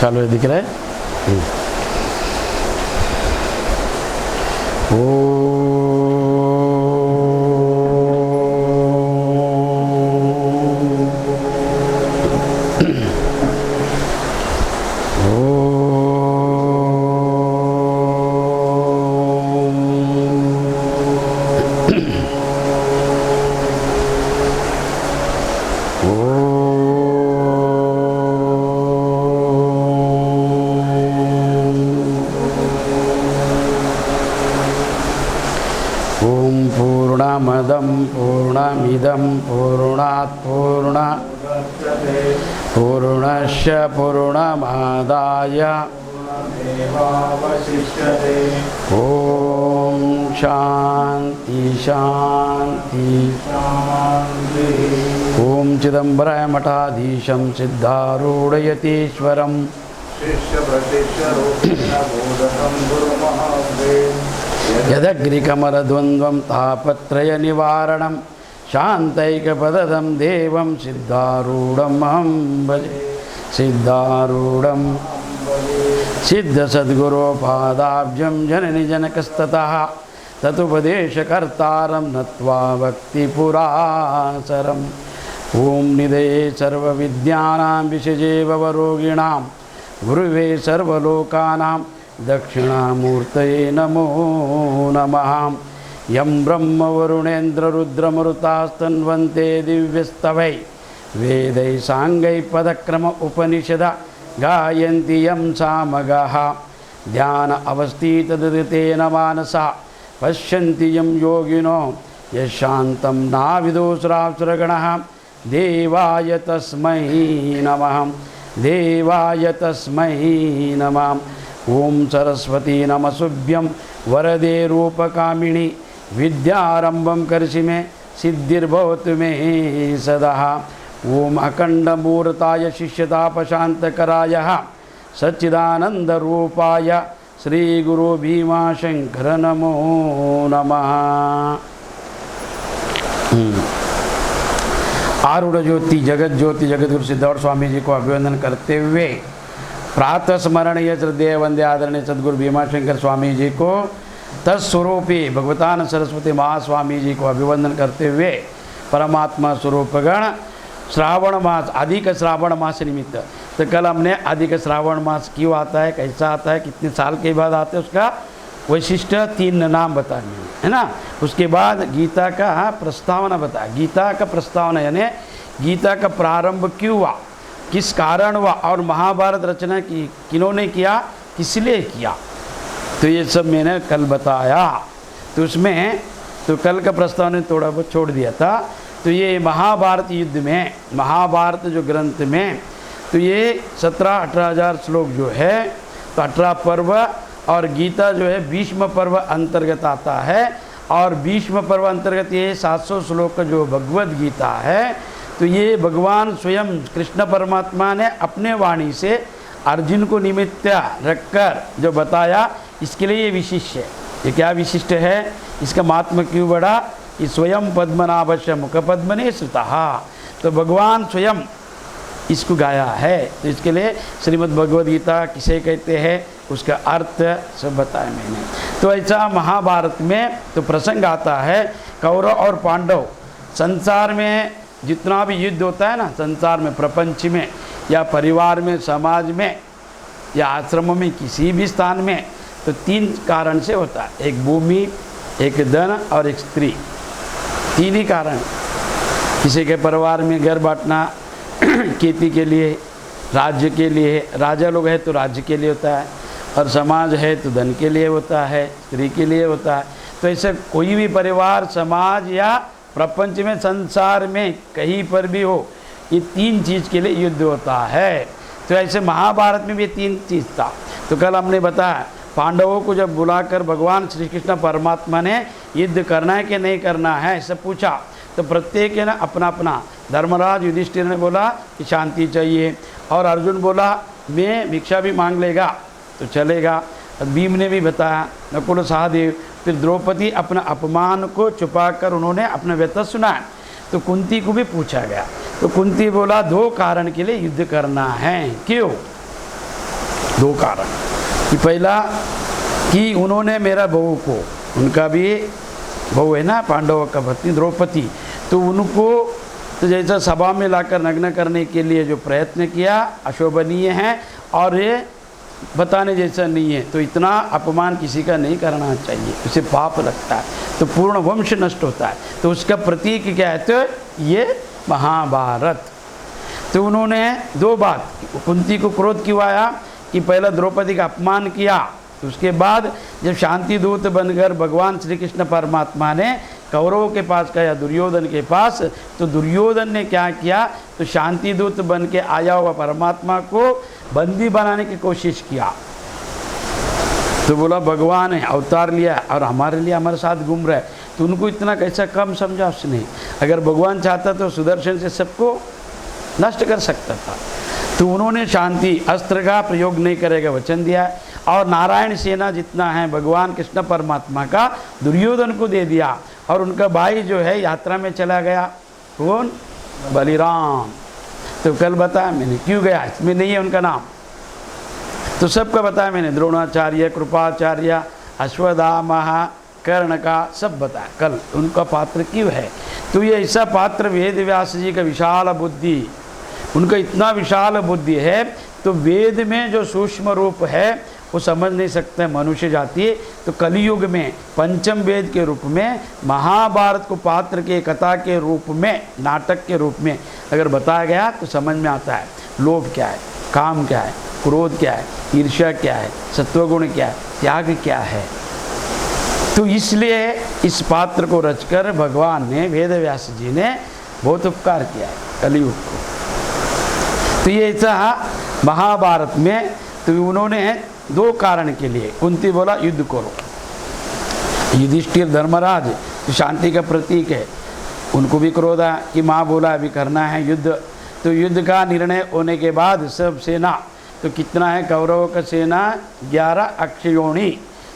चालू है, दिख रहा है। पूर्णमदं पूर्णमिदं पूर्णात् पूर्णस्य पूर्णमादाय ॐ शान्ति शान्ति ॐ चिदंबराय मठाधीशं सिद्धारूढयतीश्वरं यदग्निकमलद्वन्द्वं तापत्रयनिवारणं शान्तैकपदं देवं सिद्धारूढमहं भजे। सिद्धारूढं सिद्धसद्गुरोपादाब्जं जननि जनकस्ततः ततुपदेशकर्तारं नत्वा भक्तिपुरासरम्। ॐ निधये सर्वविद्यानां विषजे भवरोगिणां गुरुवे सर्वलोकानां दक्षिणामूर्तये नमो नमः। यं ब्रह्मवरुणेन्द्ररुद्रमरुतास्तन्वन्ते दिव्यस्तवै वेदै साङ्गै पदक्रम उपनिषद गायन्ति यं सामगाः। ध्यान अवस्थितदृतेन मानसा पश्यन्ति यं योगिनो यशान्तं नाविदुषरासुरगणः। देवाय तस्मै नमः, देवाय तस्मै नमः। ओम सरस्वती नमस्तुभ्यं वरदे रूपकामिनी विद्यारंभं कर्षि मे सिद्धिर्भवतु मे सदा। ओम अखंडमूर्ताय शिष्यतापशान्तकराय सच्चिदानन्दरूपाय श्री गुरु भीमाशंकर नमो नमः। आरूढ़ ज्योति जगत ज्योति जगतगुरु सिद्धार्थ स्वामी जी को अभिवंदन करते हुए प्रातः स्मरणीय श्रद्धेय वंदे आदरणीय सद्गुरु भीमाशंकर स्वामी जी को तत्स्वरूपी भगवतान सरस्वती महास्वामी जी को अभिवंदन करते हुए परमात्मा स्वरूपगण श्रावण मास अधिक श्रावण मास निमित्त, तो कल हमने अधिक श्रावण मास क्यों आता है, कैसा आता है, कितने साल के बाद आता है, उसका वैशिष्ट 3 नाम बताने है ना। उसके बाद गीता का प्रस्तावना बताया। गीता का प्रस्तावना यानी गीता का प्रारंभ क्यों हुआ, किस कारण हुआ, और महाभारत रचना की किन्होंने किया, किस लिए किया, तो ये सब मैंने कल बताया। तो उसमें तो कल का प्रस्ताव ने थोड़ा बहुत छोड़ दिया था। तो ये महाभारत युद्ध में, महाभारत जो ग्रंथ में, तो ये 17-18 हज़ार श्लोक जो है, तो 18 पर्व, और गीता जो है भीष्म पर्व अंतर्गत आता है। और भीष्म पर्व अंतर्गत ये 700 श्लोक का जो भगवद गीता है, तो ये भगवान स्वयं कृष्ण परमात्मा ने अपने वाणी से अर्जुन को निमित्त रखकर जो बताया, इसके लिए ये विशिष्ट है। ये क्या विशिष्ट है, इसका महात्मा क्यों बड़ा, ये स्वयं पद्मनाभस्य मुख पद्मने श्रुतः, तो भगवान स्वयं इसको गाया है। तो इसके लिए श्रीमद् भगवद गीता किसे कहते हैं, उसका अर्थ सब बताया मैंने। तो ऐसा महाभारत में तो प्रसंग आता है, कौरव और पांडव, संसार में जितना भी युद्ध होता है ना, संसार में, प्रपंच में, या परिवार में, समाज में, या आश्रम में, किसी भी स्थान में, तो 3 कारण से होता है। एक भूमि, एक धन और एक स्त्री, 3 ही कारण। किसी के परिवार में घर बांटना खेती के लिए, राज्य के लिए, राजा लोग है तो राज्य के लिए होता है, और समाज है तो धन के लिए होता है, स्त्री के लिए होता है। तो ऐसे कोई भी परिवार, समाज या प्रपंच में, संसार में कहीं पर भी हो, ये 3 चीज़ के लिए युद्ध होता है। तो ऐसे महाभारत में भी 3 चीज़ था। तो कल हमने बताया, पांडवों को जब बुलाकर भगवान श्री कृष्ण परमात्मा ने युद्ध करना है कि नहीं करना है ऐसा पूछा, तो प्रत्येक है ना अपना अपना, धर्मराज युधिष्ठिर ने बोला कि शांति चाहिए, और अर्जुन बोला मैं भिक्षा भी मांग लेगा तो चलेगा। भीम ने भी बताया, नकुल सहदेव, फिर द्रौपदी अपना अपमान को छुपाकर उन्होंने अपना व्यथा सुनाया। तो कुंती को भी पूछा गया, तो कुंती बोला 2 कारण के लिए युद्ध करना है। क्यों? दो कारण कि पहला कि उन्होंने मेरा बहू को, उनका भी बहू है ना पांडवों का पत्नी द्रौपदी, तो उनको तो जैसा सभा में लाकर नग्न करने के लिए जो प्रयत्न किया अशोभनीय है और ये बताने जैसा नहीं है। तो इतना अपमान किसी का नहीं करना चाहिए, उसे पाप लगता है, तो पूर्ण वंश नष्ट होता है। तो उसका प्रतीक क्या है? तो ये महाभारत। तो उन्होंने दो बात, कुंती को क्रोध क्यों आया कि पहला द्रौपदी का अपमान किया, तो उसके बाद जब शांति दूत बनकर भगवान श्री कृष्ण परमात्मा ने कौरवों के पास गया, दुर्योधन के पास, तो दुर्योधन ने क्या किया? तो शांति दूत बन के आया हुआ परमात्मा को बंदी बनाने की कोशिश किया। तो बोला भगवान है, अवतार लिया और हमारे लिए हमारे साथ घूम रहा है, तो उनको इतना कैसा कम समझा उसने। अगर भगवान चाहता तो सुदर्शन से सबको नष्ट कर सकता था। तो उन्होंने शांति अस्त्र का प्रयोग नहीं करेगा वचन दिया, और नारायण सेना जितना है भगवान कृष्ण परमात्मा का दुर्योधन को दे दिया। और उनका भाई जो है यात्रा में चला गया, कौन? बलिराम। तो कल बताया मैंने क्यों गया, इसमें नहीं है उनका नाम, तो सबका बताया मैंने, द्रोणाचार्य, कृपाचार्य, अश्वत्थामा, कर्ण का सब बताया कल, उनका पात्र क्यों है। तो ये ऐसा पात्र वेद व्यास जी का विशाल बुद्धि, उनका इतना विशाल बुद्धि है, तो वेद में जो सूक्ष्म रूप है वो समझ नहीं सकते मनुष्य जाति। तो कलियुग में पंचम वेद के रूप में महाभारत को पात्र के कथा के रूप में, नाटक के रूप में अगर बताया गया तो समझ में आता है लोभ क्या है, काम क्या है, क्रोध क्या है, ईर्ष्या क्या है, सत्वगुण क्या है, त्याग क्या है। तो इसलिए इस पात्र को रचकर भगवान ने, वेद व्यास जी ने बहुत उपकार किया है कलियुग को। तो ये ऐसा महाभारत में, तो उन्होंने दो कारण के लिए, कुंती बोला युद्ध करो, युधिष्ठिर धर्मराज तो शांति का प्रतीक है, उनको भी क्रोध आया कि माँ बोला अभी करना है युद्ध। तो युद्ध का निर्णय होने के बाद सब सेना, तो कितना है कौरवों का सेना? 11 अक्षयोणी।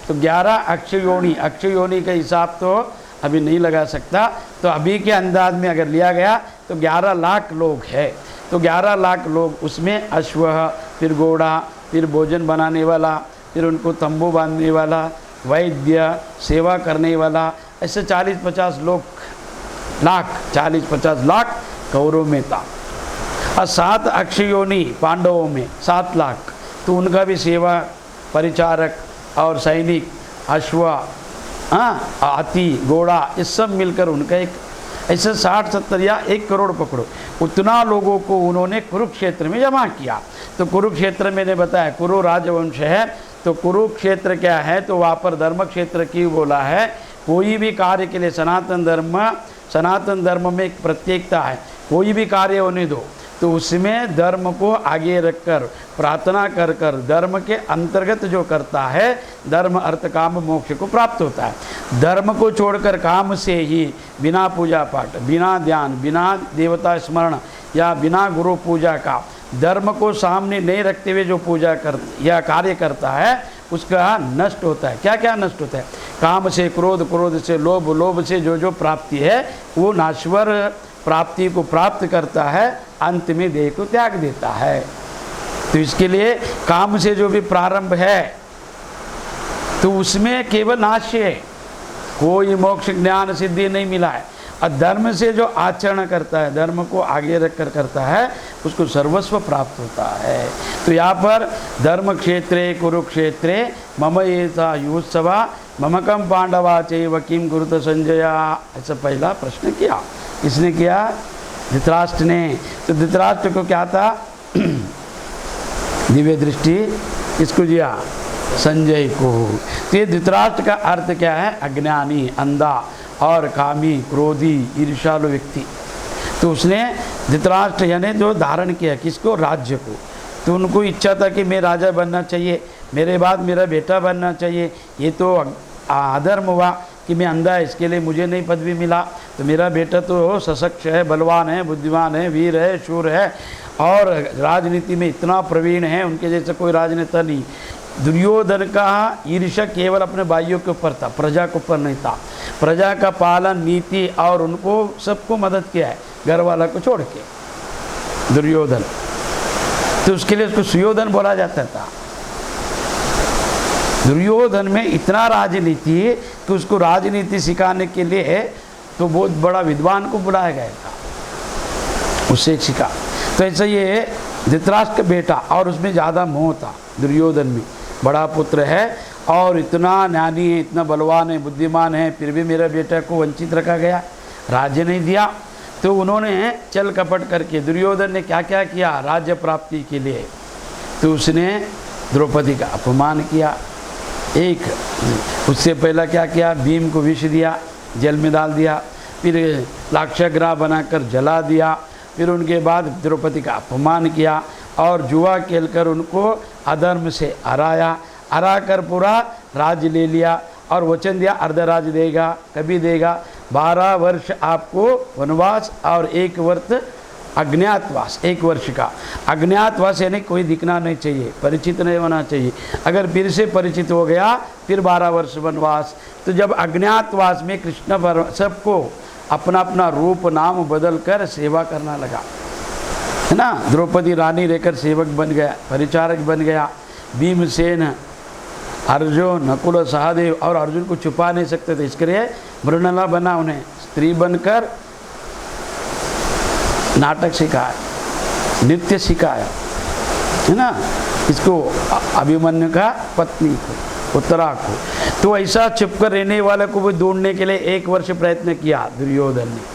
तो 11 अक्षयोणी, अक्षयोणी का हिसाब तो अभी नहीं लगा सकता, तो अभी के अंदाज में अगर लिया गया तो 11 लाख लोग हैं। तो 11 लाख लोग, उसमें अश्व, फिर घोड़ा, फिर भोजन बनाने वाला, फिर उनको तंबू बांधने वाला, वैद्य, सेवा करने वाला, ऐसे 40-50 लोग, लाख 40-50 लाख कौरव में था। और 7 अक्षयोनी पांडवों में 7 लाख, तो उनका भी सेवा, परिचारक और सैनिक, अश्व, हाथी, घोड़ा, ये सब मिलकर उनका एक ऐसे 60-70 या 1 करोड़ पकड़ो, उतना लोगों को उन्होंने कुरुक्षेत्र में जमा किया। तो कुरुक्षेत्र मैंने बताया कुरु राजवंश है, तो कुरुक्षेत्र क्या है? तो वहाँ पर धर्म क्षेत्र क्यों बोला है? कोई भी कार्य के लिए सनातन धर्म में एक प्रत्येकता है, कोई भी कार्य होने दो तो उसमें धर्म को आगे रखकर प्रार्थना कर कर धर्म के अंतर्गत जो करता है, धर्म अर्थ काम मोक्ष को प्राप्त होता है। धर्म को छोड़कर काम से ही बिना पूजा पाठ, बिना ध्यान, बिना देवता स्मरण या बिना गुरु पूजा का, धर्म को सामने नहीं रखते हुए जो पूजा कर या कार्य करता है उसका नष्ट होता है। क्या क्या नष्ट होता है? काम से क्रोध, क्रोध से लोभ, लोभ से जो जो प्राप्ति है वो नाश्वर प्राप्ति को प्राप्त करता है, अंत में देह को त्याग देता है। तो इसके लिए काम से जो भी प्रारंभ है तो उसमें केवल नाश है, कोई मोक्ष ज्ञान सिद्धि नहीं मिला है। और धर्म से जो आचरण करता है, धर्म को आगे रखकर करता है, उसको सर्वस्व प्राप्त होता है। तो यहाँ पर धर्म क्षेत्रे कुरुक्षेत्रे मम एता युत्सवा ममकम पांडवा चैव किम कुरुत संजया, ऐसा पहला प्रश्न किया। किसने किया? धृतराष्ट्र ने। तो धृतराष्ट्र को क्या था? दिव्य दृष्टि किसको दिया? संजय को। तो ये धृतराष्ट्र का अर्थ क्या है? अज्ञानी, अंधा और कामी, क्रोधी, ईर्ष्यालु व्यक्ति। तो उसने धृतराष्ट्र यानी जो धारण किया किसको? राज्य को। तो उनको इच्छा था कि मैं राजा बनना चाहिए, मेरे बाद मेरा बेटा बनना चाहिए। ये तो अधर्म हुआ कि मैं अंधा है, इसके लिए मुझे नहीं पदवी मिला, तो मेरा बेटा तो सशक्त है, बलवान है, बुद्धिमान है, वीर है, शूर है और राजनीति में इतना प्रवीण है, उनके जैसा कोई राजनेता नहीं। दुर्योधन का ईर्ष्या केवल अपने भाइयों के ऊपर था, प्रजा के ऊपर नहीं था। प्रजा का पालन, नीति और उनको सबको मदद किया है, घर वाला को छोड़ के दुर्योधन। तो उसके लिए उसको सुयोधन बोला जाता था। दुर्योधन में इतना राजनीति कि उसको राजनीति सिखाने के लिए तो बहुत बड़ा विद्वान को बुलाया गया था, उससे सीखा। तो ऐसा ये धृतराष्ट्र का बेटा, और उसमें ज़्यादा मोह था दुर्योधन में, बड़ा पुत्र है और इतना ज्ञानी है, इतना बलवान है, बुद्धिमान है, फिर भी मेरा बेटा को वंचित रखा गया, राज्य नहीं दिया। तो उन्होंने चल कपट करके दुर्योधन ने क्या क्या किया राज्य प्राप्ति के लिए, तो उसने द्रौपदी का अपमान किया। एक उससे पहला क्या किया, भीम को विष दिया, जल में डाल दिया, फिर लाक्षागृह बनाकर जला दिया, फिर उनके बाद द्रौपदी का अपमान किया और जुआ खेलकर उनको अधर्म से हरा कर पूरा राज्य ले लिया और वचन दिया अर्ध राज्य देगा, कभी देगा 12 वर्ष आपको वनवास और 1 वर्ष अज्ञातवास, 1 वर्ष का अज्ञातवास, यानी कोई दिखना नहीं चाहिए, परिचित नहीं होना चाहिए। अगर फिर से परिचित हो गया फिर 12 वर्ष वनवास। तो जब अज्ञातवास में कृष्ण पर सबको अपना अपना रूप नाम बदल कर सेवा करना लगा, है ना। द्रौपदी रानी रहकर सेवक बन गया, परिचारक बन गया। भीमसेन, अर्जुन, नकुल, सहदेव, और अर्जुन को छुपा नहीं सकते थे, इसके लिए मृणला बना, उन्हें स्त्री बनकर नाटक सिखाया, नृत्य सिखाया, है ना, इसको अभिमन्यु का पत्नी को, उत्तरा को। तो ऐसा छिपकर रहने वाले को भी ढूंढने के लिए 1 वर्ष प्रयत्न किया दुर्योधन ने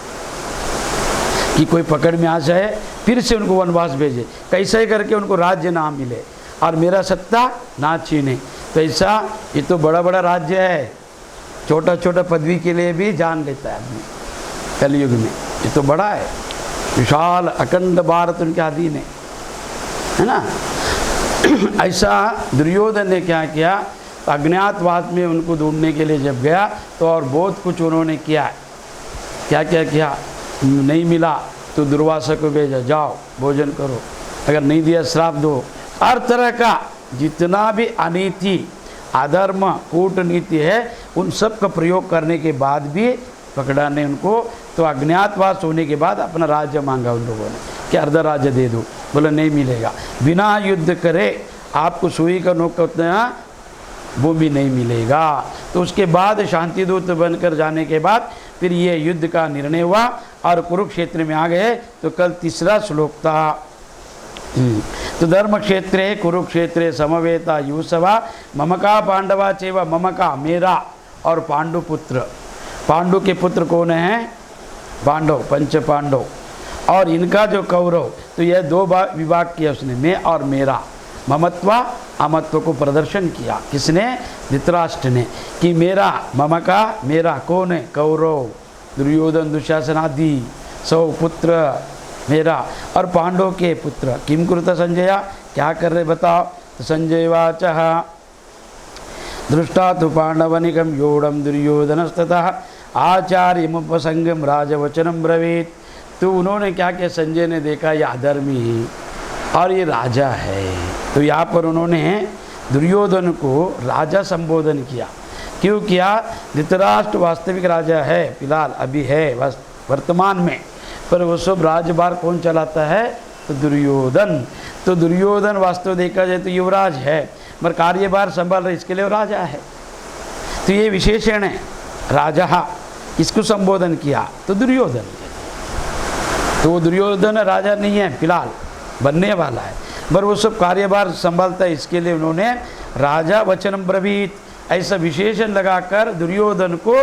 कि कोई पकड़ में आ जाए, फिर से उनको वनवास भेजे, कैसे करके उनको राज्य ना मिले और मेरा सत्ता ना छीने। तो ऐसा ये तो बड़ा बड़ा राज्य है, छोटा छोटा पदवी के लिए भी जान लेता है आदमी कलयुग में, ये तो बड़ा है, विशाल अखंड भारत उनके अधीन है ना। ऐसा दुर्योधन ने क्या किया, अज्ञातवास में उनको ढूंढने के लिए जब गया तो और बहुत कुछ उन्होंने किया। क्या क्या किया, नहीं मिला तो दुर्वासा को भेजा, जाओ भोजन करो, अगर नहीं दिया श्राप दो। हर तरह का जितना भी अनीति, अधर्म, कूटनीति है उन सब का प्रयोग करने के बाद भी पकड़ा नहीं उनको। तो अज्ञातवास होने के बाद अपना राज्य मांगा उन लोगों ने कि अर्ध राज्य दे दो, बोला नहीं मिलेगा, बिना युद्ध करे आपको सुई का नोक उतना भूमि नहीं मिलेगा। तो उसके बाद शांति दूत बनकर जाने के बाद फिर ये युद्ध का निर्णय हुआ और कुरुक्षेत्र में आ गए। तो कल 3रा श्लोक था। तो धर्म क्षेत्रे कुरुक्षेत्रे समवेता यूसवा ममका पांडवा चेवा, ममका मेरा और पांडु पुत्र, पांडु के पुत्र कौन है, पांडव, 5 पांडव, और इनका जो कौरव। तो यह 2 विभाग किया उसने, मैं और मेरा, ममत्वा अमत्व को प्रदर्शन किया। किसने, धृतराष्ट्र ने, कि मेरा, ममका मेरा कौन है, कौरव, दुर्योधन, दुशासन आदि 100 पुत्र मेरा, और पांडव के पुत्र। किम कृत संजय, क्या कर रहे बताओ। तो संजय वाचः दृष्टा तो पांडवनिकम योड़म दुर्योधनस्ततः आचार्यमुपसंगम राजवचनम ब्रवीत। तो उन्होंने क्या किया, संजय ने देखा ये अधर्मी है और ये राजा है। तो यहाँ पर उन्होंने दुर्योधन को राजा संबोधन किया। क्यों किया, धृतराष्ट्र वास्तविक राजा है, फिलहाल अभी है वर्तमान में, पर वो सब राजभार कौन चलाता है, तो दुर्योधन। तो दुर्योधन वास्तव देखा जाए तो युवराज है, पर कार्यभार संभाल रहे, इसके लिए वो राजा है। तो ये विशेषण है राजा। किसको संबोधन किया, तो दुर्योधन। तो वो दुर्योधन राजा नहीं है, फिलहाल बनने वाला है, पर वो सब कार्यभार संभालता है, इसके लिए उन्होंने राजा वचनम ब्रवीत ऐसा विशेषण लगाकर दुर्योधन को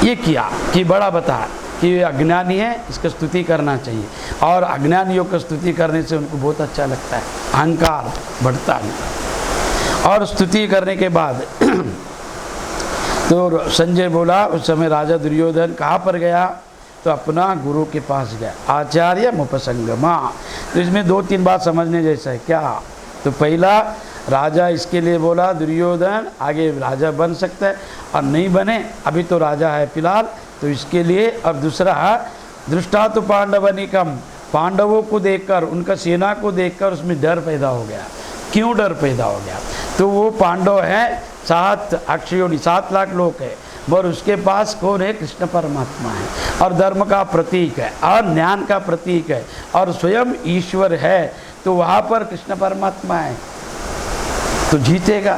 ये किया कि बड़ा बता कि ये अज्ञानी है, इसका स्तुति करना चाहिए। और अज्ञानियों का स्तुति करने से उनको बहुत अच्छा लगता है, अहंकार बढ़ता है। और स्तुति करने के बाद तो संजय बोला, उस समय राजा दुर्योधन कहाँ पर गया, तो अपना गुरु के पास गया, आचार्य मुपसंगमा। तो इसमें 2-3 बात समझने जैसा है। क्या, तो पहला राजा इसके लिए बोला दुर्योधन आगे राजा बन सकता है, और नहीं बने अभी तो राजा है फिलहाल, तो इसके लिए। और दूसरा दृष्टा तो पांडवनिकम, पांडवों को देखकर, उनका सेना को देखकर उसमें डर पैदा हो गया। क्यों डर पैदा हो गया, तो वो पांडव है 7 अक्षयोनी, 7 लाख लोग है, और उसके पास कौन है, कृष्ण परमात्मा है, और धर्म का प्रतीक है और ज्ञान का प्रतीक है और स्वयं ईश्वर है। तो वहाँ पर कृष्ण परमात्मा है, तो जीतेगा।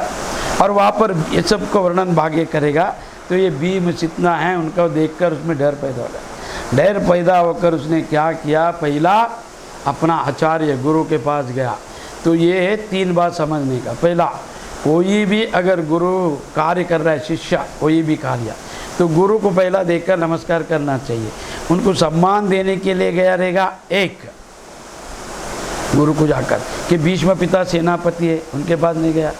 और वहाँ पर ये सब को वर्णन भाग्य करेगा तो ये भीम जितना है उनको देखकर उसमें डर पैदा होगा। डर पैदा होकर उसने क्या किया, पहला अपना आचार्य गुरु के पास गया। तो ये है 3 बात समझने का। पहला, कोई भी अगर गुरु कार्य कर रहा है, शिष्य कोई भी कार्य, तो गुरु को पहला देखकर नमस्कार करना चाहिए, उनको सम्मान देने के लिए गया रहेगा। एक गुरु को जाकर कि भीष्म पिता सेनापति है, उनके पास नहीं गया।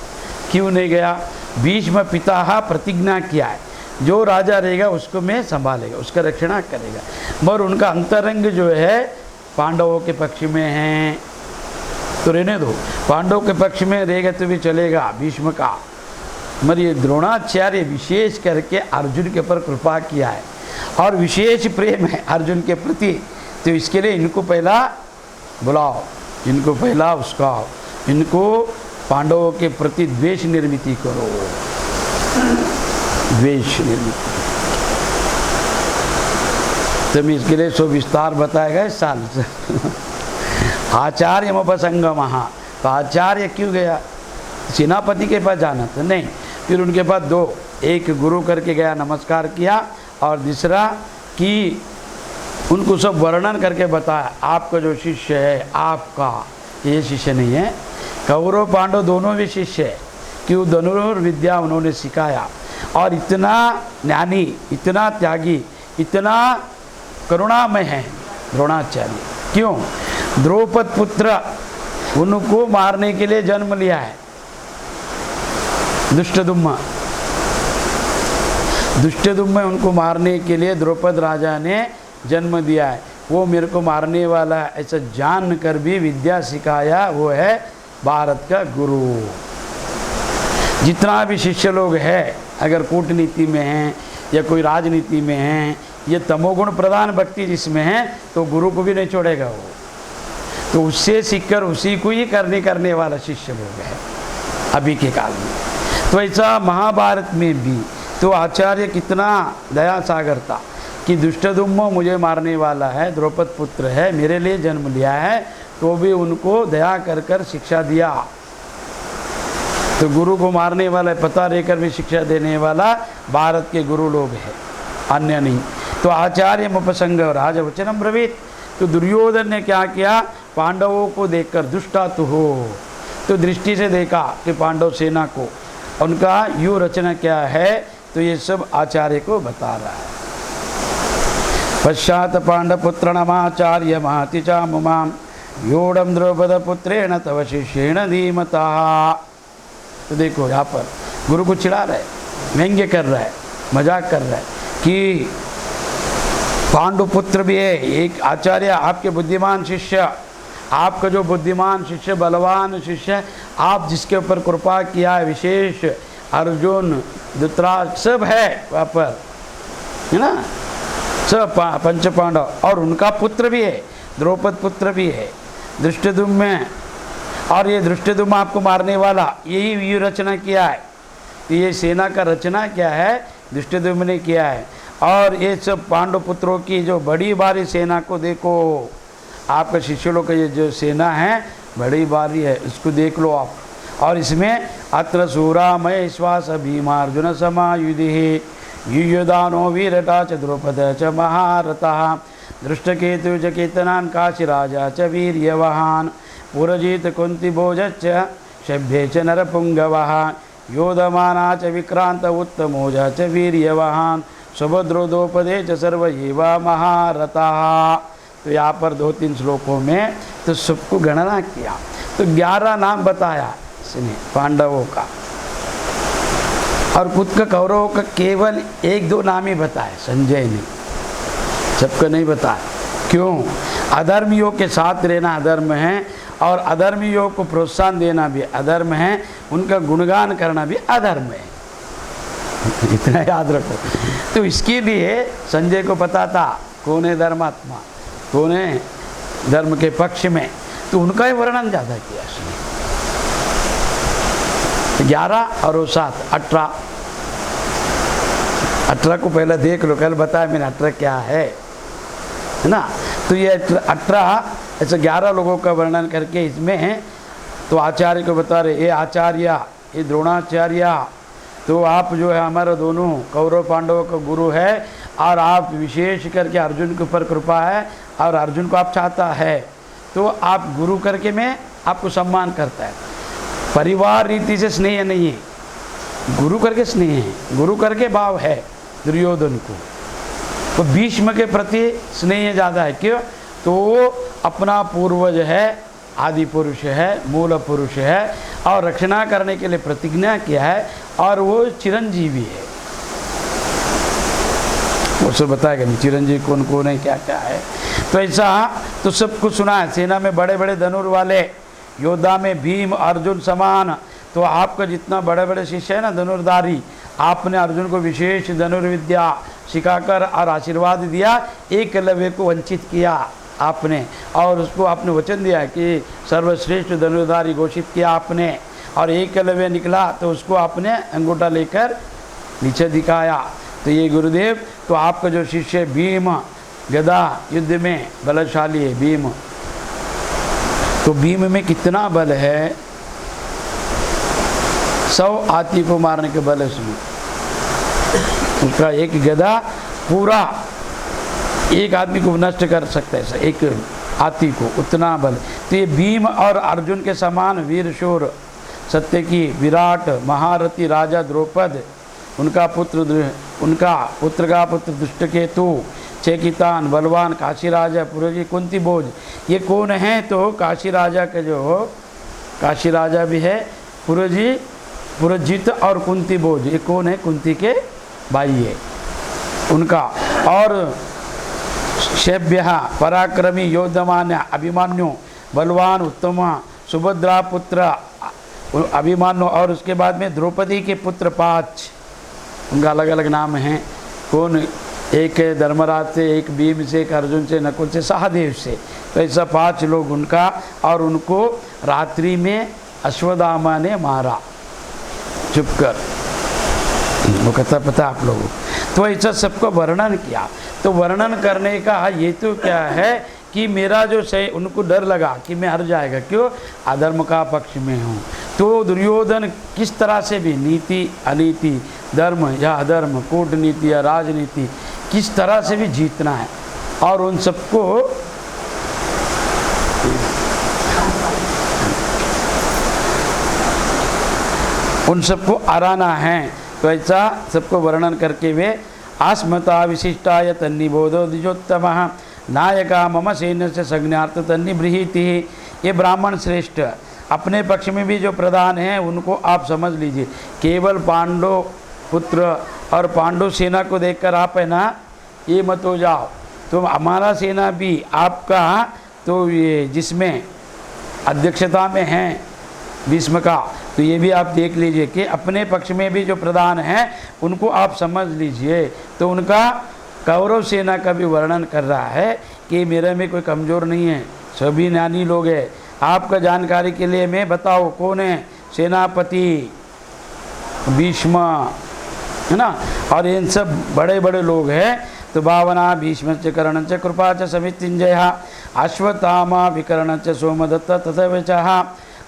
क्यों नहीं गया? भीष्म पिता प्रतिज्ञा किया है, जो राजा रहेगा उसको मैं संभालेगा, उसका रक्षणा करेगा। मगर उनका अंतरंग जो है पांडवों के पक्ष में है, तो रहने दो। पांडवों के पक्ष में रहेगा तो भी चलेगा भीष्म का। मगर ये द्रोणाचार्य विशेष करके अर्जुन के ऊपर कृपा किया है और विशेष प्रेम है अर्जुन के प्रति, तो इसके लिए इनको पहला बुलाओ, इनको पहला उसका, इनको पांडवों के प्रति द्वेष निर्मित करो, द्वेष निर्मित। तो मैं इसके लिए सो विस्तार बताएगा इस साल से। आचार्य उपसंगम, तो आचार्य क्यों गया? सेनापति के पास जाना था नहीं, फिर उनके पास 2, एक गुरु करके गया, नमस्कार किया, और दूसरा कि उनको सब वर्णन करके बताया, आपका जो शिष्य है, आपका ये शिष्य नहीं है, कौरव पांडव दोनों भी शिष्य है, क्यों धनुर्विद्या उन्होंने सिखाया। और इतना ज्ञानी, इतना त्यागी, इतना करुणामय है द्रोणाचार्य। क्यों? द्रौपद पुत्र उनको मारने के लिए जन्म लिया है दुष्टदुम्न। दुष्टदुम्न उनको मारने के लिए द्रौपद राजा ने जन्म दिया है। वो मेरे को मारने वाला है ऐसा जान कर भी विद्या सिखाया, वो है भारत का गुरु। जितना भी शिष्य लोग हैं, अगर कूटनीति में हैं या कोई राजनीति में हैं, ये तमोगुण प्रधान भक्ति जिसमें है, तो गुरु को भी नहीं छोड़ेगा वो। तो उससे सीखकर उसी को ही करने वाला शिष्य लोग है अभी के काल में। तो ऐसा महाभारत में भी तो आचार्य कितना दया सागर था कि दुष्टदुम्न मुझे मारने वाला है, द्रौपद पुत्र है, मेरे लिए जन्म लिया है, तो भी उनको दया कर कर शिक्षा दिया। तो गुरु को मारने वाला पता रहकर भी शिक्षा देने वाला भारत के गुरु लोग हैं, अन्य नहीं। तो आचार्य उपसंग राजवचनम ब्रवीत। तो दुर्योधन ने क्या किया? पांडवों को देखकर दुष्टातु हो, तो दृष्टि से देखा कि पांडव सेना को उनका यू रचना क्या है, तो ये सब आचार्य को बता रहा है। पश्चात पांडपुत्र नमाचार्य महति चा मुमाम योड़म द्रौपद पुत्रेण तव शिष्येण धीमता। तो देखो यहाँ पर गुरु को चिढ़ा रहा है, व्यंग्य कर रहा है, मजाक कर रहा है कि पांडुपुत्र भी है एक आचार्य, आपके बुद्धिमान शिष्य, आपका जो बुद्धिमान शिष्य, बलवान शिष्य, आप जिसके ऊपर कृपा किया है विशेष, अर्जुन, धृतराष्ट्र सब है वहाँ पर, है ना, सब पंच पांडव, और उनका पुत्र भी है, द्रौपद पुत्र भी है, धृष्टद्युम्न। और ये धृष्टद्युम्न आपको मारने वाला, यही व्यू रचना किया है। तो ये सेना का रचना क्या है? धृष्टद्युम्न ने किया है। और ये सब पांडव पुत्रों की जो बड़ी भारी सेना को देखो, आपका शिष्य लोग का ये जो सेना है बड़ी भारी है, इसको देख लो आप। और इसमें अत्र सूरा मय श्वास भीमार्जुन समायुधि युयुदानो वीरटा च द्रौपद च महारथः दृष्टकेतु च केतनान् काशीराजा च वीर्यवान् पुरजित कुंती भोजश्च शभ्ये च नरपुंगवः योधमाना च विक्रांत उत्तमोज च वीर्यवान् सुभद्रो द्रौपदे च सर्व एव महारथः। तो यहाँ पर 2-3 श्लोकों में तो सबको गणना किया, तो 11 नाम बताया इसने पांडवों का, और खुद का कौरवों का केवल 1-2 नाम ही बताया संजय ने, सबका नहीं बताया। क्यों? अधर्मियों के साथ रहना अधर्म है, और अधर्मियों को प्रोत्साहन देना भी अधर्म है, उनका गुणगान करना भी अधर्म है, इतना याद रखो। तो इसके लिए संजय को पता था कौन है धर्मात्मा, कौन है धर्म के पक्ष में, तो उनका ही वर्णन ज़्यादा किया इसने। 11 और 7 18 को पहले देख लो, कल बताया मैंने 18 क्या है ना। तो ये 18 ऐसे 11 लोगों का वर्णन करके इसमें है। तो आचार्य को बता रहे, ये आचार्य ये द्रोणाचार्य, तो आप जो है हमारा दोनों कौरव पांडवों का गुरु है, और आप विशेष करके अर्जुन के ऊपर कृपा है और अर्जुन को आप चाहता है, तो आप गुरु करके मैं आपको सम्मान करता है। परिवार रीति से स्नेह नहीं है, गुरु करके स्नेह है, गुरु करके भाव है दुर्योधन को। तो भीष्म के प्रति स्नेह ज़्यादा है, क्यों? तो वो अपना पूर्वज है, आदि पुरुष है, मूल पुरुष है, और रक्षणा करने के लिए प्रतिज्ञा किया है, और वो चिरंजीवी है। वो सब बताएगा नहीं चिरंजीवी कौन कौन है, क्या क्या है। तो ऐसा तो सब कुछ सुना है। सेना में बड़े बड़े धनुर वाले योद्धा में भीम अर्जुन समान, तो आपका जितना बड़े बड़े शिष्य है ना धनुर्धारी, आपने अर्जुन को विशेष धनुर्विद्या सिखाकर और आशीर्वाद दिया, एकलव्य को वंचित किया आपने, और उसको आपने वचन दिया कि सर्वश्रेष्ठ धनुर्धारी घोषित किया आपने, और एकलव्य निकला तो उसको आपने अंगूठा लेकर नीचे दिखाया। तो ये गुरुदेव, तो आपका जो शिष्य भीम गदा युद्ध में बलशाली है भीम, तो भीम में कितना बल है, 100 हाथी को मारने के बल है उसमें। उसका एक गदा पूरा एक आदमी को नष्ट कर सकता है, एक हाथी को, उतना बल। तो ये भीम और अर्जुन के समान वीर शूर, सत्य की विराट महारथी राजा द्रौपद, उनका पुत्र का पुत्र दुष्टकेतु, चेकितान बलवान काशी राजा पुरजी कुंती भोज, ये कौन है? तो काशी राजा के जो काशी राजा भी है, पुरजी पुरजित और कुंती भोज, ये कौन है? कुंती के भाई है उनका। और शैब्य पराक्रमी योद्धमान्य अभिमान्यु बलवान उत्तम सुभद्रा पुत्र अभिमान्यु, और उसके बाद में द्रौपदी के पुत्र 5, उनका अलग अलग नाम हैं। कौन? एक है धर्मराज से, एक भीम से, एक अर्जुन से, नकुल से, सहदेव से। तो ऐसा 5 लोग उनका, और उनको रात्रि में अश्वत्थामा ने मारा चुप कर, वो कहता पता आप लोगों। तो ऐसा सबको वर्णन किया। तो वर्णन करने का हेतु क्या है कि मेरा जो सही, उनको डर लगा कि मैं हार जाएगा, क्यों? अधर्म का पक्ष में हूँ। तो दुर्योधन किस तरह से भी नीति अनीति, धर्म या अधर्म, कूटनीति या राजनीति, किस तरह से भी जीतना है, और उन सबको हराना है। तो ऐसा सबको वर्णन करके वे आस्मता विशिष्टाय तन्निबोधो द्विजोत्तम नायका मम सैन्य से संज्ञार्थ तन्निबृहीति। ये ब्राह्मण श्रेष्ठ अपने पक्ष में भी जो प्रधान हैं उनको आप समझ लीजिए। केवल पांडव पुत्र और पांडव सेना को देखकर आप है ना ये मत हो जाओ, तो हमारा सेना भी आपका, तो ये जिसमें अध्यक्षता में हैं भीष्म का, तो ये भी आप देख लीजिए कि अपने पक्ष में भी जो प्रधान हैं उनको आप समझ लीजिए। तो उनका कौरव सेना का भी वर्णन कर रहा है कि मेरे में कोई कमज़ोर नहीं है, सभी ज्ञानी लोग हैं। आपका जानकारी के लिए मैं बताओ कौन है? सेनापति भीष्म है ना, और इन सब बड़े बड़े लोग हैं। तो भावना भीष्म च कर्ण च कृपा च समितिंजय अश्वत्थामा विकर्ण च सोमदत्त तथैव च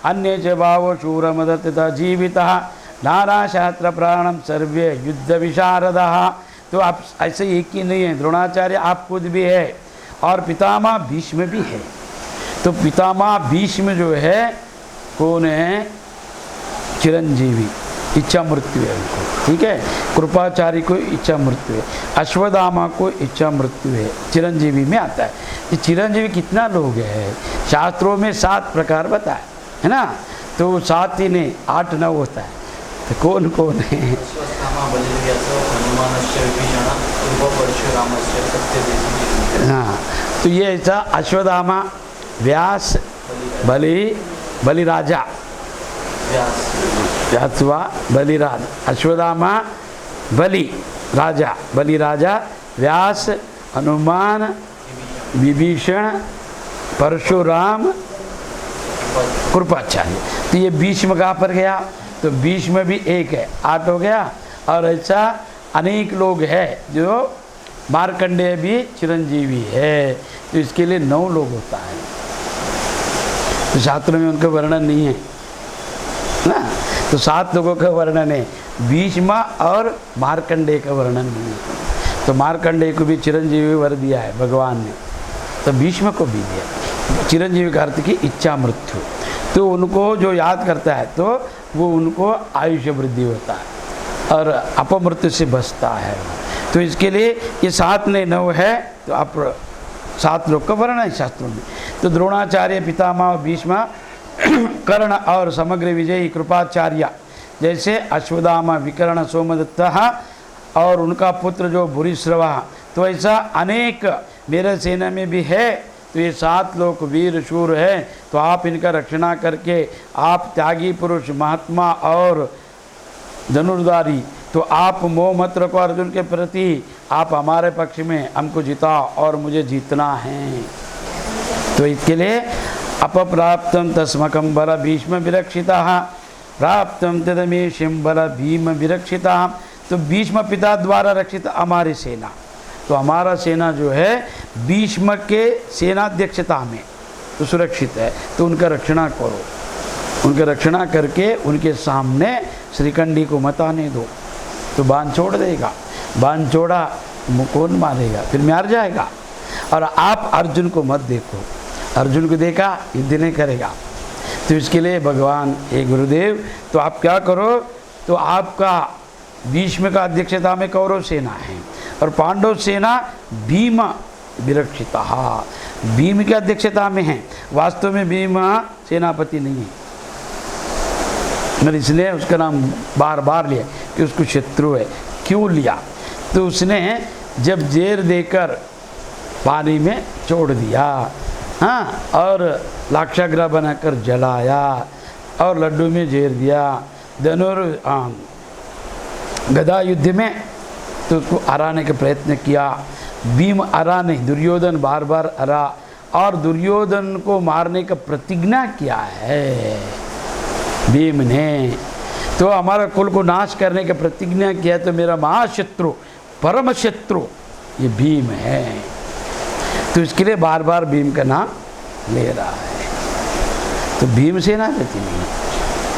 अन्य च भावो शूरमदत्त जीवितः नाना शास्त्र प्राणम सर्वे युद्ध विशारदः। तो आप ऐसे एक ही नहीं है, द्रोणाचार्य आप खुद भी है, और पितामह भीष्म भी है। तो पितामह भीष्म जो है कौन है? चिरंजीवी, इच्छा मृत्यु है उनको, ठीक है। कृपाचार्य को इच्छा मृत्यु है, अश्वत्थामा को इच्छा मृत्यु है, चिरंजीवी में आता है। ये चिरंजीवी कितना लोग है? शास्त्रों में 7 प्रकार बताए है ना, तो 7 ही नहीं 8-9 होता है। तो कौन कौन है? हाँ, तो ये ऐसा अश्वत्थामा, व्यास, बलि राजा, व्यास हुआ बलिराज, अश्वत्थामा बलि राजा, व्यास, हनुमान, विभीषण, परशुराम, कृपाचार्य। तो ये भीष्म कहाँ पर गया? तो भीष्म भी एक है, 8 हो गया। और ऐसा अनेक लोग हैं जो मार्कंडेय भी चिरंजीवी है, तो इसके लिए 9 लोग होता है। तो शास्त्र में उनका वर्णन नहीं है ना। तो 7 लोगों का वर्णन है, भीष्म और मार्कंडेय का वर्णन नहीं है। तो मार्कंडेय को भी चिरंजीवी वर दिया है भगवान ने, तो भीष्म को भी दिया। चिरंजीवी का अर्थ की इच्छा मृत्यु, तो उनको जो याद करता है तो वो उनको आयुष्य वृद्धि होता है और अपमृत्यु से बचता है। तो इसके लिए ये 7 ने 9 है, तो आप 7 लोग का वर्णन है शास्त्रों में। तो द्रोणाचार्य, पितामह, भीष्म, कर्ण और समग्र विजयी कृपाचार्य जैसे अश्वत्थामा, विकर्ण, सोमदत्त और उनका पुत्र जो भूरिश्रवा, तो ऐसा अनेक मेरे सेना में भी है। तो ये 7 लोग वीर शूर है, तो आप इनका रक्षणा करके, आप त्यागी पुरुष, महात्मा और धनुर्धारी, तो आप मोह मत रखो अर्जुन के प्रति, आप हमारे पक्ष में हमको जिताओ और मुझे जीतना है। तो इसके लिए अपप्राप्तम तस्मकं बल भीष्म विरक्षिता, प्राप्तम तदमेशं बल भीम विरक्षिता। तो भीष्म पिता द्वारा रक्षित हमारी सेना, तो हमारा सेना जो है भीष्म के सेनाध्यक्षता में तो सुरक्षित है, तो उनका रक्षणा करो। उनका रक्षणा करके उनके सामने श्रीकंडी को मत आने दो, तो बाण छोड़ देगा। बाण छोड़ा कौन मारेगा, फिर मार जाएगा। और आप अर्जुन को मत देखो, अर्जुन को देखा युद्ध नहीं करेगा। तो इसके लिए भगवान हे गुरुदेव, तो आप क्या करो, तो आपका भीष्म का अध्यक्षता में कौरव सेना है और पांडव सेना भीम विरक्षिता, भीम की अध्यक्षता में है। वास्तव में भीम सेनापति नहीं है, मगर इसलिए उसका नाम बार बार लिया कि उसको शत्रु है। क्यों लिया, तो उसने जब जेर देकर पानी में छोड़ दिया, हाँ, और लाक्षाग्रह बनाकर जलाया और लड्डू में जेर दिया, गदा युद्ध में तो उसको हराने का प्रयत्न किया। भीम हरा नहीं, दुर्योधन बार बार हरा और दुर्योधन को मारने का प्रतिज्ञा किया है भीम ने। तो हमारा कुल को नाश करने का प्रतिज्ञा किया, तो मेरा महाशत्रु, परम शत्रु ये भीम है। तो इसके लिए बार बार भीम का नाम ले रहा है। तो भीम सेनापति नहीं,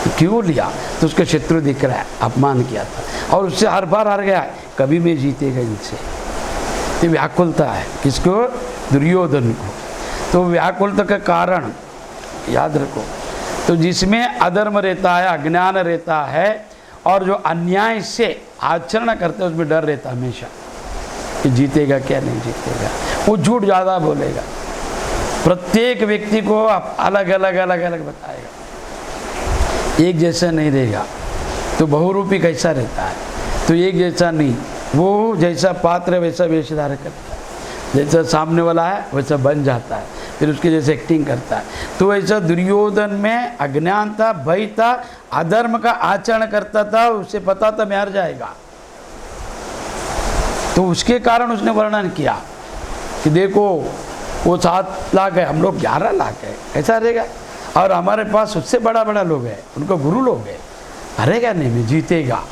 तो क्यों लिया, तो उसका शत्रु दिख रहा है, अपमान किया था और उससे हर बार हार गया है, कभी मैं जीतेगा इनसे। ये व्याकुलता है, किसको, दुर्योधन को। तो व्याकुलता का कारण याद रखो, तो जिसमें अधर्म रहता है, अज्ञान रहता है और जो अन्याय से आचरण करते हैं उसमें डर रहता है हमेशा कि जीतेगा क्या नहीं जीतेगा। वो झूठ ज़्यादा बोलेगा, प्रत्येक व्यक्ति को अलग अलग अलग अलग बताएगा, एक जैसा नहीं रहेगा। तो बहुरूपी कैसा रहता है, तो एक जैसा नहीं, वो जैसा पात्र वैसा वेशधारण करता है, जैसा सामने वाला है वैसा बन जाता है, फिर उसके जैसे एक्टिंग करता है। तो ऐसा दुर्योधन में अज्ञान था, भय था, अधर्म का आचरण करता था, उसे पता था मैं हार जाएगा। तो उसके कारण उसने वर्णन किया कि देखो वो 7 लाख है, हम लोग 11 लाख है, कैसा रहेगा, और हमारे पास उससे बड़ा बड़ा लोग है, उनको गुरु लोग है, हरेगा नहीं, मैं जीतेगा,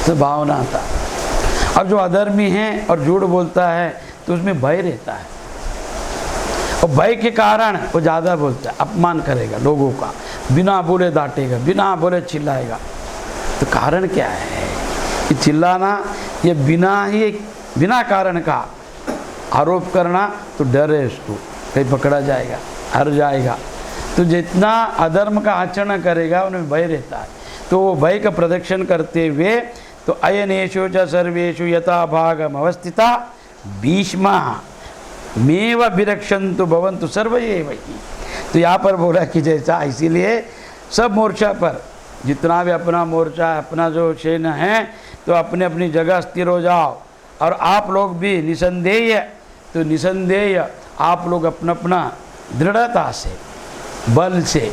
तो भावना था। अब जो अधर्मी है और झूठ बोलता है तो उसमें भय रहता है, और भय के कारण वो ज़्यादा बोलता है, अपमान करेगा लोगों का, बिना बोले डांटेगा, बिना बोले चिल्लाएगा। तो कारण क्या है कि चिल्लाना, ये बिना कारण का आरोप करना, तो डर है उसको कहीं पकड़ा जाएगा, हार जाएगा। तो जितना अधर्म का आचरण करेगा उनमें भय रहता है। तो वो भय का प्रदर्शन करते हुए, तो अयनेषु च सर्वेषु यथा भागम अवस्थिता भीष्मा मेव विरक्षन्तु भवन्तु सर्व एव हि। तो यहाँ पर बोला कि जैसा, इसीलिए सब मोर्चा पर जितना भी अपना मोर्चा है, अपना जो सेना है, तो अपने अपनी जगह स्थिर हो जाओ, और आप लोग भी निसंदेह, तो निसंदेह आप लोग अपना अपना दृढ़ता से, बल से,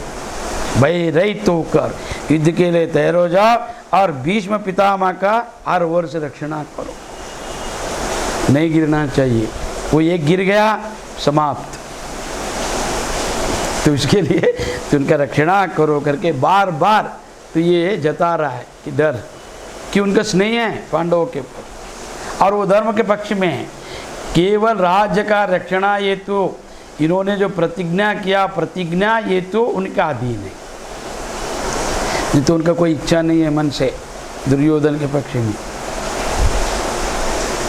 भय रहित होकर युद्ध के लिए तैयार हो जाओ, और भीष्म पितामह का हर वर्ष रक्षणा करो, नहीं गिरना चाहिए। वो एक गिर गया समाप्त, तो इसके लिए तो उनका रक्षणा करो करके बार बार तो ये जता रहा है कि डर, कि उनका स्नेह है पांडवों के ऊपर और वो धर्म के पक्ष में है। केवल राज्य का रक्षणा ये तो इन्होंने जो प्रतिज्ञा किया, प्रतिज्ञा ये तो उनका अधीन है। नहीं तो उनका कोई इच्छा नहीं है मन से दुर्योधन के पक्ष में।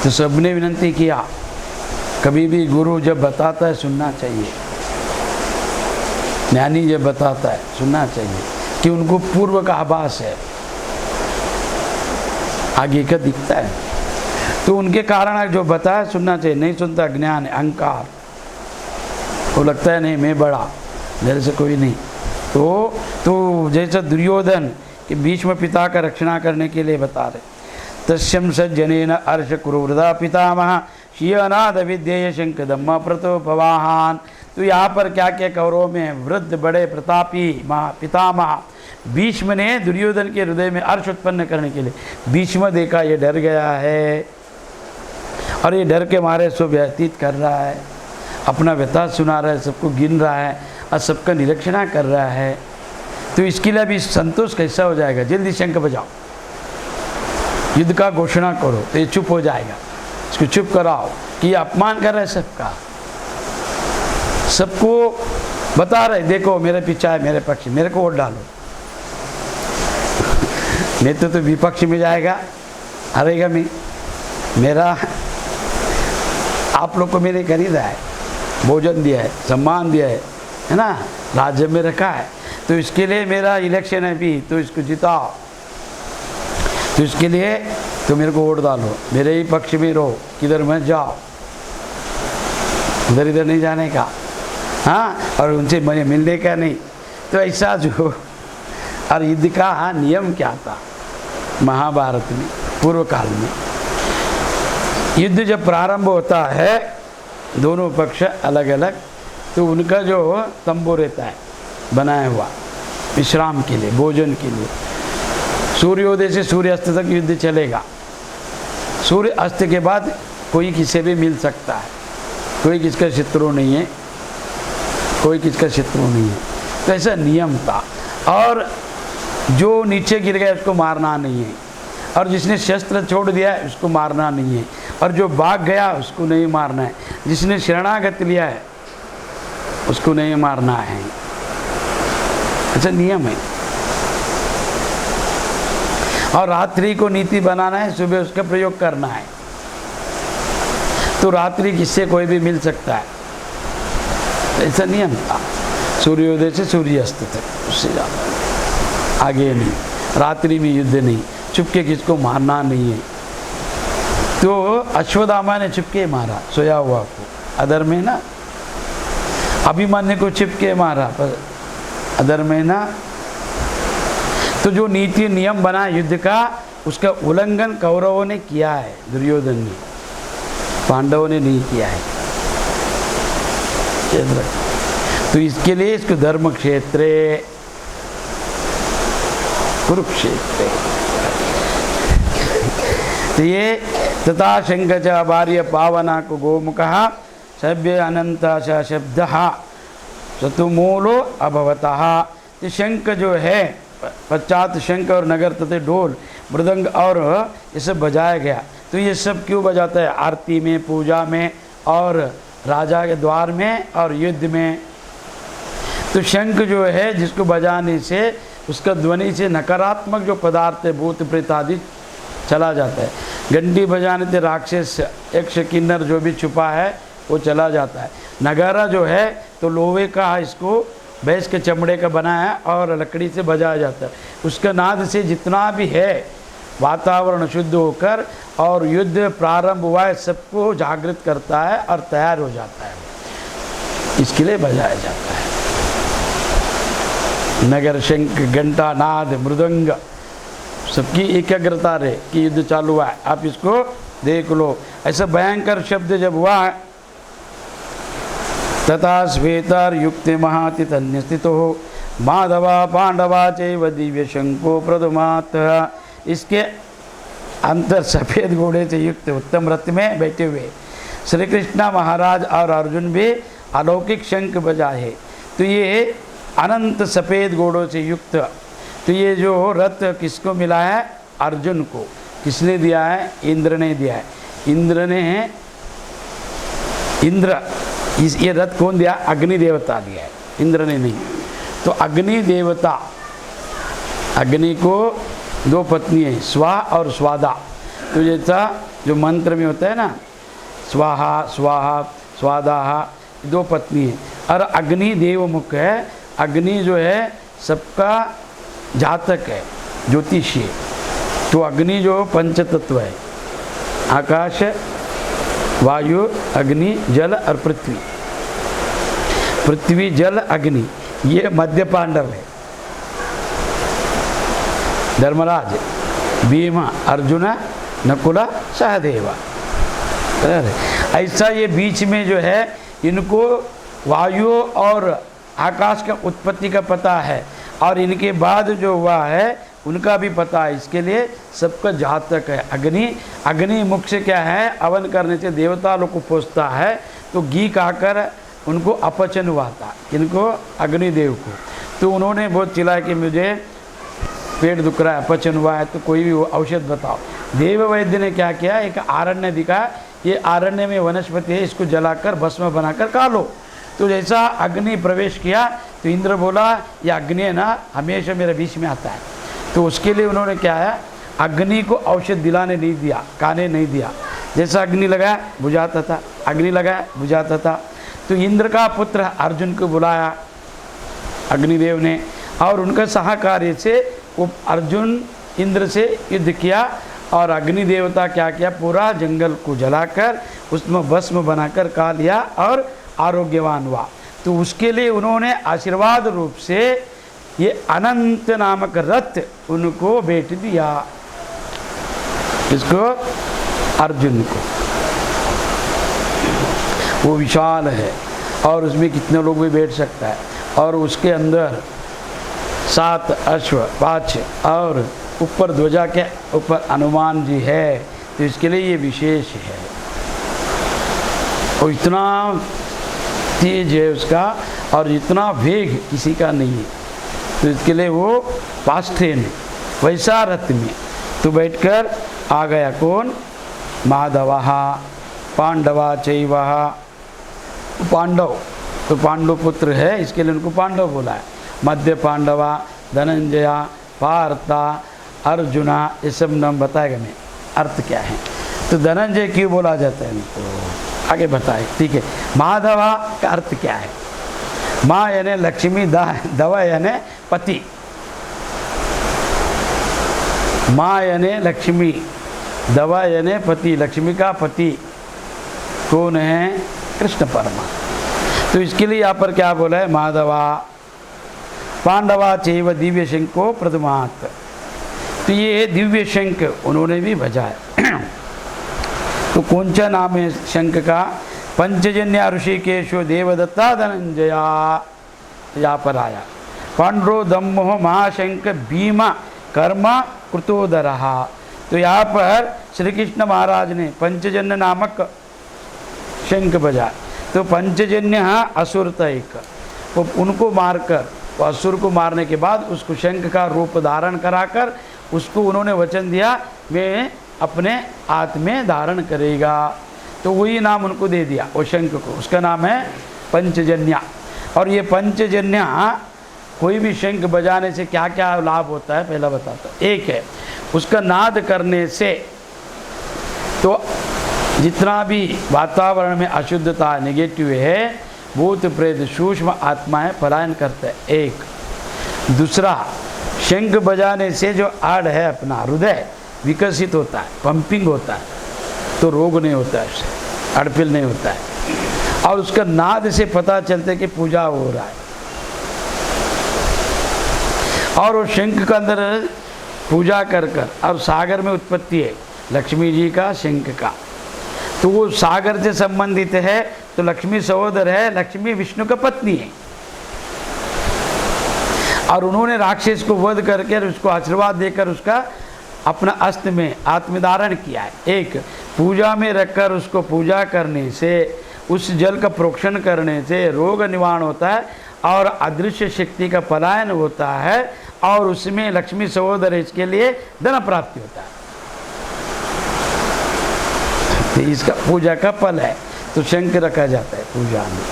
तो सबने विनती किया, कभी भी गुरु जब बताता है सुनना चाहिए, ज्ञानी जब बताता है सुनना चाहिए, कि उनको पूर्व का आभास है, आगे का दिखता है। तो उनके कारण जो बताया सुनना चाहिए, नहीं सुनता ज्ञान अहंकार, वो लगता है नहीं मैं बड़ा, मेरे से कोई नहीं। तो जैसा दुर्योधन के भीष्म पिता का रक्षणा करने के लिए बता रहे, तस्यम सज्जनेन अर्ष कुरुवृदा पितामह शियनाद विद्येय शंख दम्मा प्रतोपवाहान। तो यहाँ पर क्या क्या कौरवों में वृद्ध बड़े प्रतापी पितामह भीष्म ने दुर्योधन के हृदय में अर्ष उत्पन्न करने के लिए, भीष्म देखा ये डर गया है और ये डर के मारे सो व्यतीत कर रहा है, अपना व्यथा सुना रहा है, सबको गिन रहा है और सबका निरीक्षण कर रहा है। तो इसके लिए अभी संतोष कैसा हो जाएगा, जल्दी शंख बजाओ, युद्ध का घोषणा करो, तो ये चुप हो जाएगा। इसको चुप कराओ कि ये अपमान कर रहा है सबका, सबको बता रहे देखो मेरे पीछे है, मेरे पक्ष, मेरे को वोट डालो। नहीं तो विपक्ष में जाएगा, हारेगा मैं, मेरा आप लोग को मैंने खरीदा है, भोजन दिया है, सम्मान दिया है ना, राज्य में रखा है, तो इसके लिए मेरा इलेक्शन है भी, तो इसको जिताओ, तो इसके लिए तो मेरे को वोट डालो, मेरे ही पक्ष में रहो, किधर मत जाओ, उधर इधर नहीं जाने का, हाँ, और उनसे मिलने का नहीं। तो ऐसा जो और युद्ध का नियम क्या था महाभारत में, पूर्व काल में, युद्ध जब प्रारंभ होता है दोनों पक्ष अलग अलग, तो उनका जो तंबू रहता है बनाया हुआ विश्राम के लिए, भोजन के लिए, सूर्योदय से सूर्यास्त तक युद्ध चलेगा। सूर्य अस्त के बाद कोई किसी भी मिल सकता है, कोई किसका शत्रु नहीं है, कोई किसका शत्रु नहीं है। तो ऐसा नियम था। और जो नीचे गिर गया उसको मारना नहीं है, और जिसने शस्त्र छोड़ दिया है उसको मारना नहीं है, और जो भाग गया उसको नहीं मारना है, जिसने शरणागत लिया है उसको नहीं मारना है। ऐसा नियम है। और रात्रि को नीति बनाना है, सुबह उसका प्रयोग करना है। तो रात्रि किससे कोई भी मिल सकता है, ऐसा नियम था। सूर्योदय से सूर्यास्त तक, उससे ज़्यादा आगे नहीं। रात्रि में युद्ध नहीं, चुपके किसको मारना नहीं है। तो अश्वत्थामा ने चुपके मारा सोया हुआ को, अधर में ना, अभिमन्यु को चुपके मारा पर अधर में ना। तो जो नीति नियम बना युद्ध का, उसका उल्लंघन कौरवों ने किया है, दुर्योधन ने, पांडवों ने नहीं किया है। तो इसके लिए इसको धर्म क्षेत्र कुरुक्षेत्र। तो ये तथा शंख भार्य पावना को गोमुखः सभ्य अनंत शब्द शतुमूलो अभवतः। ये शंख जो है, पश्चात शंख और नगर तथा ढोल मृदंग और ये सब बजाया गया। तो ये सब क्यों बजाता है, आरती में, पूजा में, और राजा के द्वार में, और युद्ध में। तो शंख जो है जिसको बजाने से उसका ध्वनि से नकारात्मक जो पदार्थ है, भूत प्रेत आदि चला जाता है। घंटी बजाने से राक्षस यक्ष किन्नर जो भी छुपा है वो चला जाता है। नगारा जो है तो लोहे का, इसको भैंस के चमड़े का बना है और लकड़ी से बजाया जाता है। उसका नाद से जितना भी है वातावरण शुद्ध होकर और युद्ध प्रारंभ हुआ है सबको जागृत करता है और तैयार हो जाता है, इसके लिए बजाया जाता है। नगर शंख घंटा नाद मृदंग सबकी एकाग्रता रहे कि युद्ध चालू हुआ है, आप इसको देख लो। ऐसा भयंकर शब्द जब हुआ है, तथा श्वेतर युक्ति महाति तन्य स्थितो माधवा पांडवा चैव दिव्य शंको प्रदुमात। इसके अंतर सफ़ेद घोड़े से युक्त उत्तम रथ में बैठे हुए श्री कृष्ण महाराज और अर्जुन भी अलौकिक शंख बजाए। तो ये अनंत सफ़ेद घोड़ों से युक्त, तो ये जो रथ किसको मिला है, अर्जुन को। किसने दिया है, इंद्र ने दिया है। इंद्र ने, इंद्र ये रथ कौन दिया, अग्नि देवता दिया है, इंद्र ने नहीं। तो अग्नि देवता अग्नि को दो पत्नी है, स्वा और स्वादा। तो जैसा जो मंत्र में होता है ना, स्वाहा स्वाहा स्वादाहा, दो पत्नी है। और अग्नि देवमुख है, अग्नि जो है सबका जातक है, ज्योतिषी। तो अग्नि जो पंचतत्व है, आकाश, वायु, अग्नि, जल और पृथ्वी। पृथ्वी जल अग्नि, ये मध्य पांडव है, धर्मराज, भीम, अर्जुन, नकुल, सहदेव। ऐसा ये बीच में जो है इनको वायु और आकाश का उत्पत्ति का पता है, और इनके बाद जो हुआ है उनका भी पता है। इसके लिए सबका जातक है। अग्नि मुख से क्या है, अवन करने से देवता लोग को पहुँचता है, तो घी खाकर उनको अपचन हुआ था, इनको अग्निदेव को। तो उन्होंने बहुत चिल्लाया कि मुझे पेट दुख रहा है, अपचन हुआ है, तो कोई भी औषध बताओ। देव वैद्य ने क्या किया, एक आरण्य दिखा, ये आरण्य में वनस्पति है, इसको जलाकर भस्म बनाकर खा लो। तो जैसा अग्नि प्रवेश किया तो इंद्र बोला ये अग्नि है ना, हमेशा मेरे बीच में आता है। तो उसके लिए उन्होंने क्या है, अग्नि को औषध दिलाने नहीं दिया, खाने नहीं दिया। जैसा अग्नि लगाया बुझाता था, अग्नि लगाया बुझाता था। तो इंद्र का पुत्र अर्जुन को बुलाया अग्निदेव ने, और उनका सहकार्य से वो अर्जुन इंद्र से युद्ध किया, और अग्नि देवता क्या किया, पूरा जंगल को जलाकर उसमें भस्म बनाकर खा लिया और आरोग्यवान हुआ। तो उसके लिए उन्होंने आशीर्वाद रूप से ये अनंत नामक रथ उनको भेंट दिया, इसको अर्जुन को। वो विशाल है और उसमें कितने लोग भी बैठ सकता है, और उसके अंदर 7 अश्व 5 और ऊपर ध्वजा के ऊपर हनुमान जी है। तो इसके लिए ये विशेष है, और इतना तेज है उसका, और इतना वेग किसी का नहीं है। तो इसके लिए वो पास्ट्रेन वैसा रथ में तो बैठकर आ गया। कौन, माधवः पांडवा चैवः, पांडव, तो पांडव पुत्र है, इसके लिए उनको पांडव बोला है। मध्य पांडवा, धनंजया, पार्था, अर्जुना, ये सब नाम बताएगा मैं अर्थ क्या है। तो धनंजय क्यों बोला जाता है इनको आगे बताए, ठीक है। माधवा का अर्थ क्या है, माँ यानी लक्ष्मी, दवा यानी पति, माँ यानी लक्ष्मी, दवा यानी पति, लक्ष्मी का पति कौन है, कृष्ण परमा। तो इसके लिए यहाँ पर क्या बोला है, माधवा पांडवा चैव दिव्य शंको प्रदमात। तो ये दिव्य शंख उन्होंने भी बजाया। तो कौन सा नाम है शंख का, पंचजन्य ऋषिकेशो देवदत्ता धनंजया, यहाँ पर आया। पांड्रो दम्मो महाशंख भीमा कर्म कृतोदरहा। तो यहाँ पर श्री कृष्ण महाराज ने पंचजन्य नामक शंख बजा। तो पंचजन्य असुर था एक, तो उनको मारकर, वो असुर को मारने के बाद उसको शंख का रूप धारण कराकर उसको उन्होंने वचन दिया मैं अपने हाथ में धारण करेगा। तो वही नाम उनको दे दिया वो शंख को, उसका नाम है पंचजन्या। और ये पंचजन्या कोई भी शंख बजाने से क्या क्या लाभ होता है पहला बताता हूँ। एक है उसका नाद करने से तो जितना भी वातावरण में अशुद्धता नेगेटिव है, भूत प्रेत सूक्ष्म आत्माएं पलायन करते हैं। एक दूसरा, शंख बजाने से जो आड़ है अपना हृदय विकसित होता है, पंपिंग होता है, तो रोग नहीं होता है, उससे अड़पिल नहीं होता है। और उसका नाद से पता चलता है कि पूजा हो रहा है। और वो शंख के अंदर पूजा कर कर, और सागर में उत्पत्ति है लक्ष्मी जी का शंख का, तो वो सागर से संबंधित है। तो लक्ष्मी सहोदर है, लक्ष्मी विष्णु का पत्नी है। और उन्होंने राक्षस को वध करके उसको आशीर्वाद देकर उसका अपना अस्त्र में आत्मधारण किया है। एक पूजा में रखकर उसको पूजा करने से, उस जल का प्रोक्षण करने से रोग निवारण होता है और अदृश्य शक्ति का पलायन होता है, और उसमें लक्ष्मी सहोदर इसके लिए धन प्राप्ति होता है। तो इसका पूजा का फल है। तो शंख रखा जाता है पूजा में।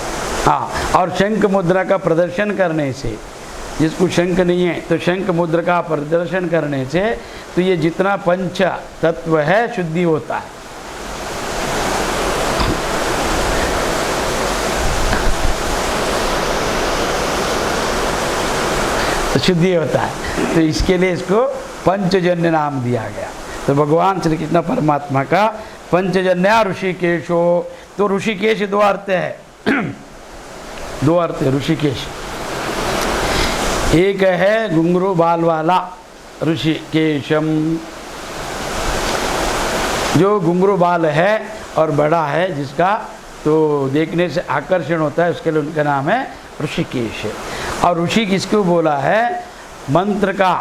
हाँ, और शंख मुद्रा का प्रदर्शन करने से जिसको शंख नहीं है तो शंख मुद्रा का प्रदर्शन करने से तो ये जितना पंच तत्व है शुद्धि होता है। तो शुद्धि होता है, तो इसके लिए इसको पंचजन्य नाम दिया गया। तो भगवान श्री कृष्ण परमात्मा का पंचजन्य ऋषिकेशो, तो ऋषिकेश दो अर्थ है दो अर्थ है ऋषिकेश। एक है घुंघरू बाल वाला ऋषिकेशम, जो घुंघरू बाल है और बड़ा है, जिसका तो देखने से आकर्षण होता है, उसके लिए उनका नाम है ऋषिकेश। और ऋषि किसको बोला है? मंत्र का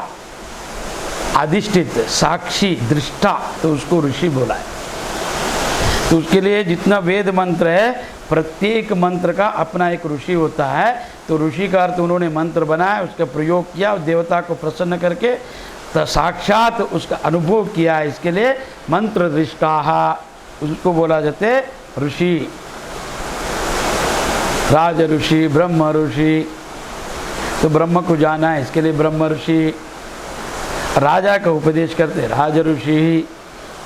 अधिष्ठित साक्षी दृष्टा, तो उसको ऋषि बोला है। तो उसके लिए जितना वेद मंत्र है, प्रत्येक मंत्र का अपना एक ऋषि होता है। तो ऋषि का अर्थ उन्होंने मंत्र बनाया, उसका प्रयोग किया और देवता को प्रसन्न करके तो साक्षात उसका अनुभव किया। इसके लिए मंत्र दृष्टा उसको बोला जाते ऋषि, राज ऋषि, ब्रह्म ऋषि। तो ब्रह्म को जाना है, इसके लिए ब्रह्म ऋषि। राजा का उपदेश करते राज ऋषि।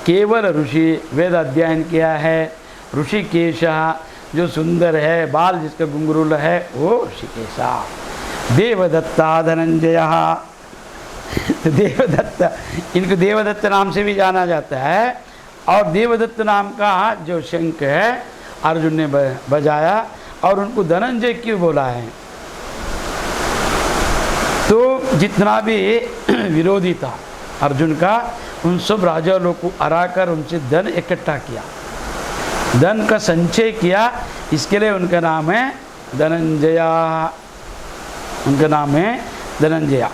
केवल ऋषि, वेद अध्ययन किया है। ऋषिकेश, जो सुंदर है, बाल जिसका घुंघरूल है, वो ऋषिकेशा। देवदत्ता धनंजय, देवदत्त, इनको देवदत्त नाम से भी जाना जाता है। और देवदत्त नाम का जो शंख है अर्जुन ने बजाया, और उनको धनंजय क्यों बोला है? तो जितना भी विरोधी था अर्जुन का, उन सब राजा लोग को हराकर उनसे धन इकट्ठा किया, धन का संचय किया। इसके लिए उनका नाम है धनंजया, उनका नाम है धनंजया।